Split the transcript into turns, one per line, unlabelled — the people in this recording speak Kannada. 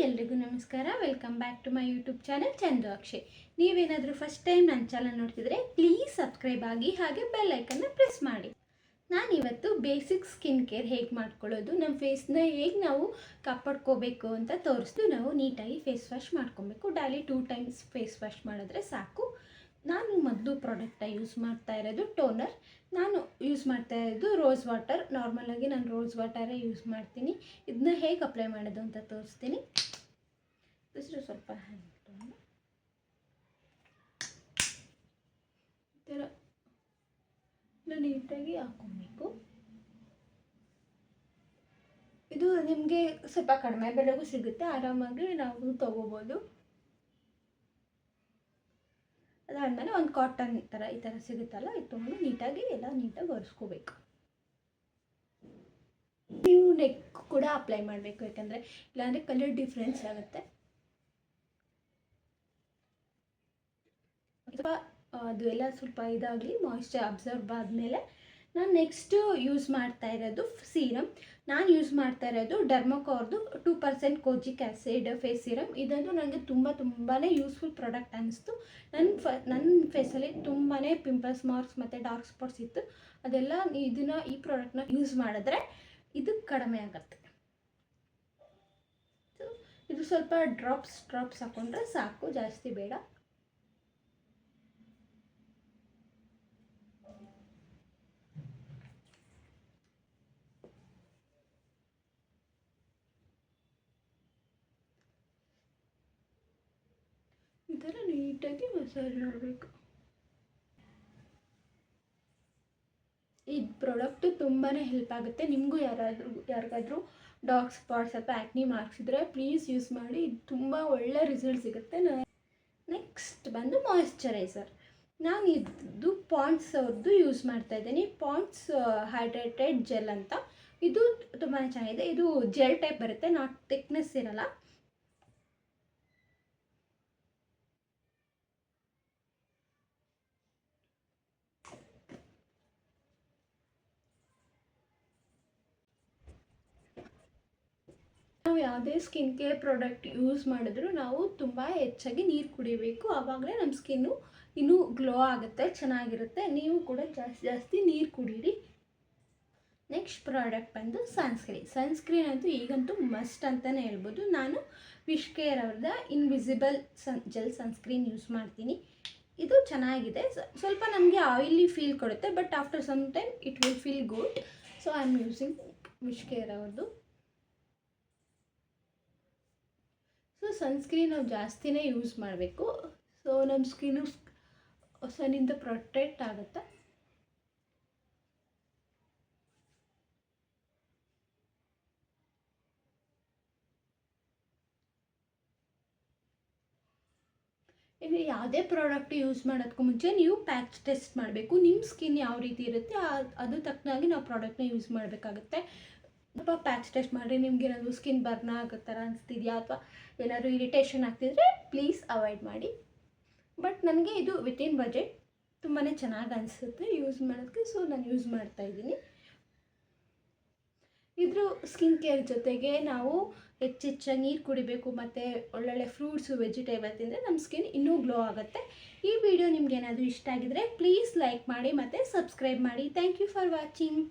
ಎಲ್ರಿಗೂ ನಮಸ್ಕಾರ. Welcome back to my YouTube channel Chandu Akshay. ನೀವೇನಾದರೂ ಫಸ್ಟ್ ಟೈಮ್ ನನ್ನ ಚಾನಲ್ ನೋಡ್ತಿದ್ರೆ ಪ್ಲೀಸ್ ಸಬ್ಸ್ಕ್ರೈಬ್ ಆಗಿ, ಹಾಗೆ ಬೆಲ್ ಐಕನ್ನ ಪ್ರೆಸ್ ಮಾಡಿ. ನಾನಿವತ್ತು ಬೇಸಿಕ್ ಸ್ಕಿನ್ ಕೇರ್ ಹೇಗೆ ಮಾಡ್ಕೊಳ್ಳೋದು, ನಮ್ಮ ಫೇಸ್ನ ಹೇಗೆ ನಾವು ಕಾಪಾಡ್ಕೋಬೇಕು ಅಂತ ತೋರಿಸ್ತು. ನಾವು ನೀಟಾಗಿ ಫೇಸ್ ವಾಶ್ ಮಾಡ್ಕೊಬೇಕು. ಡೈಲಿ 2 ಟೈಮ್ಸ್ ಫೇಸ್ ವಾಶ್ ಮಾಡಿದ್ರೆ ಸಾಕು. ನಾನು ಮೊದಲು ಪ್ರಾಡಕ್ಟ ಯೂಸ್ ಮಾಡ್ತಾ ಇರೋದು ಟೋನರ್. ನಾನು ಯೂಸ್ ಮಾಡ್ತಾ ಇರೋದು ರೋಸ್ ವಾಟರ್. ನಾರ್ಮಲಾಗಿ ನಾನು ರೋಸ್ ವಾಟರೇ ಯೂಸ್ ಮಾಡ್ತೀನಿ. ಇದನ್ನ ಹೇಗೆ ಅಪ್ಲೈ ಮಾಡೋದು ಅಂತ ತೋರಿಸ್ತೀನಿ. ಸ್ವಲ್ಪ ಈ ಥರ ನೀಟಾಗಿ ಹಾಕ್ಕೊಬೇಕು. ಇದು ನಿಮಗೆ ಸ್ವಲ್ಪ ಕಡಿಮೆ ಬೆಲೆಗೂ ಸಿಗುತ್ತೆ, ಆರಾಮಾಗಿ ನಾವು ತೊಗೋಬೋದು. ಅದಾದಮೇಲೆ ಒಂದು ಕಾಟನ್ ಈ ಥರ ಸಿಗುತ್ತಲ್ಲ, ಇದು ತೊಗೊಂಡು ನೀಟಾಗಿ ಒರೆಸ್ಕೋಬೇಕು. ನೀವು ನೆಕ್ ಕೂಡ ಅಪ್ಲೈ ಮಾಡಬೇಕು, ಯಾಕಂದರೆ ಇಲ್ಲಾಂದರೆ ಕಲರ್ ಡಿಫ್ರೆನ್ಸ್ ಆಗುತ್ತೆ. ಅದು ಎಲ್ಲ ಸ್ವಲ್ಪ ಇದಾಗಲಿ, ಮಾಯಿಶ್ಚರ್ ಅಬ್ಸರ್ವ್ ಆದಮೇಲೆ ನಾನು ನೆಕ್ಸ್ಟು ಯೂಸ್ ಮಾಡ್ತಾ ಇರೋದು ಸೀರಮ್. ನಾನು ಯೂಸ್ ಮಾಡ್ತಾ ಇರೋದು ಡರ್ಮಕೋರ್ದು 2% ಕೋಜಿಕ್ ಆ್ಯಸಿಡ್ ಫೇಸ್ ಸೀರಮ್. ಇದೊಂದು ನನಗೆ ತುಂಬಾ ಯೂಸ್ಫುಲ್ ಪ್ರಾಡಕ್ಟ್ ಅನ್ನಿಸ್ತು. ನನ್ನ ಫೇಸಲ್ಲಿ ತುಂಬಾ ಪಿಂಪಲ್ಸ್, ಮಾರ್ಕ್ಸ್ ಮತ್ತು ಡಾರ್ಕ್ ಸ್ಪಾಟ್ಸ್ ಇತ್ತು. ಅದೆಲ್ಲ ಈ ಪ್ರಾಡಕ್ಟ್ನ ಯೂಸ್ ಮಾಡಿದ್ರೆ ಇದು ಕಡಿಮೆ ಆಗುತ್ತೆ. ಇದು ಸ್ವಲ್ಪ ಡ್ರಾಪ್ಸ್ ಹಾಕ್ಕೊಂಡ್ರೆ ಸಾಕು, ಜಾಸ್ತಿ ಬೇಡ. ಈ ಥರ ನೀಟಾಗಿ ಮಸಾಜ್ ಮಾಡಬೇಕು. ಈ ಪ್ರಾಡಕ್ಟು ತುಂಬಾ ಹೆಲ್ಪ್ ಆಗುತ್ತೆ. ನಿಮಗೂ ಯಾರಿಗಾದ್ರೂ ಡಾರ್ಕ್ ಸ್ಪಾಟ್ಸ್ ಅಥವಾ ಆ್ಯಕ್ನಿ ಮಾರ್ಕ್ಸ್ ಇದ್ದರೆ ಪ್ಲೀಸ್ ಯೂಸ್ ಮಾಡಿ. ಇದು ತುಂಬ ಒಳ್ಳೆ ರಿಸಲ್ಟ್ ಸಿಗುತ್ತೆ. ನೆಕ್ಸ್ಟ್ ಬಂದು ಮಾಯಿಶ್ಚರೈಸರ್. ನಾನು ಇದು ಪಾಂಡ್ಸ್ ಅವ್ರದ್ದು ಯೂಸ್ ಮಾಡ್ತಾ ಇದ್ದೀನಿ. ಪಾಂಡ್ಸ್ ಹೈಡ್ರೇಟೆಡ್ ಜೆಲ್ ಅಂತ. ಇದು ತುಂಬಾ ಚೆನ್ನಾಗಿದೆ. ಇದು ಜೆಲ್ ಟೈಪ್ ಬರುತ್ತೆ, ನಾಟ್ ಥಿಕ್ನೆಸ್ ಇರಲ್ಲ. ನಾವು ಯಾವುದೇ ಸ್ಕಿನ್ ಕೇರ್ ಪ್ರಾಡಕ್ಟ್ ಯೂಸ್ ಮಾಡಿದ್ರು ನಾವು ತುಂಬ ಹೆಚ್ಚಾಗಿ ನೀರು ಕುಡಿಬೇಕು. ಆವಾಗಲೇ ನಮ್ಮ ಸ್ಕಿನ್ನು ಇನ್ನೂ ಗ್ಲೋ ಆಗುತ್ತೆ, ಚೆನ್ನಾಗಿರುತ್ತೆ. ನೀವು ಕೂಡ ಜಾಸ್ತಿ ನೀರು ಕುಡೀರಿ. ನೆಕ್ಸ್ಟ್ ಪ್ರಾಡಕ್ಟ್ ಬಂದು ಸನ್ಸ್ಕ್ರೀನ್ ಅಂತೂ ಈಗಂತೂ ಮಸ್ಟ್ ಅಂತಲೇ ಹೇಳ್ಬೋದು. ನಾನು ವಿಶ್ ಕೇರ್ ಅವ್ರದ್ದು ಇನ್ವಿಸಿಬಲ್ ಜೆಲ್ ಸನ್ಸ್ಕ್ರೀನ್ ಯೂಸ್ ಮಾಡ್ತೀನಿ. ಇದು ಚೆನ್ನಾಗಿದೆ. ಸ್ವಲ್ಪ ನಮಗೆ ಆಯಿಲಿ ಫೀಲ್ ಕೊಡುತ್ತೆ, but after some time it will feel good. So I am using WishCare ಅವ್ರದ್ದು. ಸೊ ಸನ್ಸ್ಕ್ರೀನ್ ನಾವು ಜಾಸ್ತಿನೇ ಯೂಸ್ ಮಾಡಬೇಕು. ಸೊ ನಮ್ಮ ಸ್ಕಿನ್ನು ಸನ್ನಿಂದ ಪ್ರೊಟೆಕ್ಟ್ ಆಗುತ್ತೆ. ಇನ್ನು ಯಾವುದೇ ಪ್ರಾಡಕ್ಟ್ ಯೂಸ್ ಮಾಡೋದಕ್ಕೂ ಮುಂಚೆ ನೀವು ಪ್ಯಾಚ್ ಟೆಸ್ಟ್ ಮಾಡಬೇಕು. ನಿಮ್ಮ ಸ್ಕಿನ್ ಯಾವ ರೀತಿ ಇರುತ್ತೆ ಅದು ತಕ್ಕನಾಗಿ ನಾವು ಪ್ರಾಡಕ್ಟ್ನ ಯೂಸ್ ಮಾಡಬೇಕಾಗುತ್ತೆ. ಸ್ವಲ್ಪ ಪ್ಯಾಚ್ ಟೆಸ್ಟ್ ಮಾಡಿರಿ. ನಿಮ್ಗೆ ಏನಾದರೂ ಸ್ಕಿನ್ ಬರ್ನ್ ಆಗೋ ಥರ ಅನಿಸ್ತಿದೆಯಾ ಅಥವಾ ಏನಾದರೂ ಇರಿಟೇಷನ್ ಆಗ್ತಿದ್ರೆ ಪ್ಲೀಸ್ ಅವಾಯ್ಡ್ ಮಾಡಿ. ಬಟ್ ನನಗೆ ಇದು ವಿತಿನ್ ಬಜೆಟ್ ತುಂಬಾ ಚೆನ್ನಾಗಿ ಅನಿಸುತ್ತೆ ಯೂಸ್ ಮಾಡೋದಕ್ಕೆ. ಸೊ ನಾನು ಯೂಸ್ ಮಾಡ್ತಾಯಿದ್ದೀನಿ. ಇದ್ರ ಸ್ಕಿನ್ ಕೇರ್ ಜೊತೆಗೆ ನಾವು ಹೆಚ್ಚಾಗಿ ನೀರು ಕುಡಿಬೇಕು, ಮತ್ತು ಒಳ್ಳೊಳ್ಳೆ ಫ್ರೂಟ್ಸು, ವೆಜಿಟೇಬಲ್ ತಿಂದರೆ ನಮ್ಮ ಸ್ಕಿನ್ ಇನ್ನೂ ಗ್ಲೋ ಆಗುತ್ತೆ. ಈ ವಿಡಿಯೋ ನಿಮ್ಗೆ ಏನಾದರೂ ಇಷ್ಟ ಆಗಿದ್ರೆ ಪ್ಲೀಸ್ ಲೈಕ್ ಮಾಡಿ ಮತ್ತು ಸಬ್ಸ್ಕ್ರೈಬ್ ಮಾಡಿ. Thank you for watching.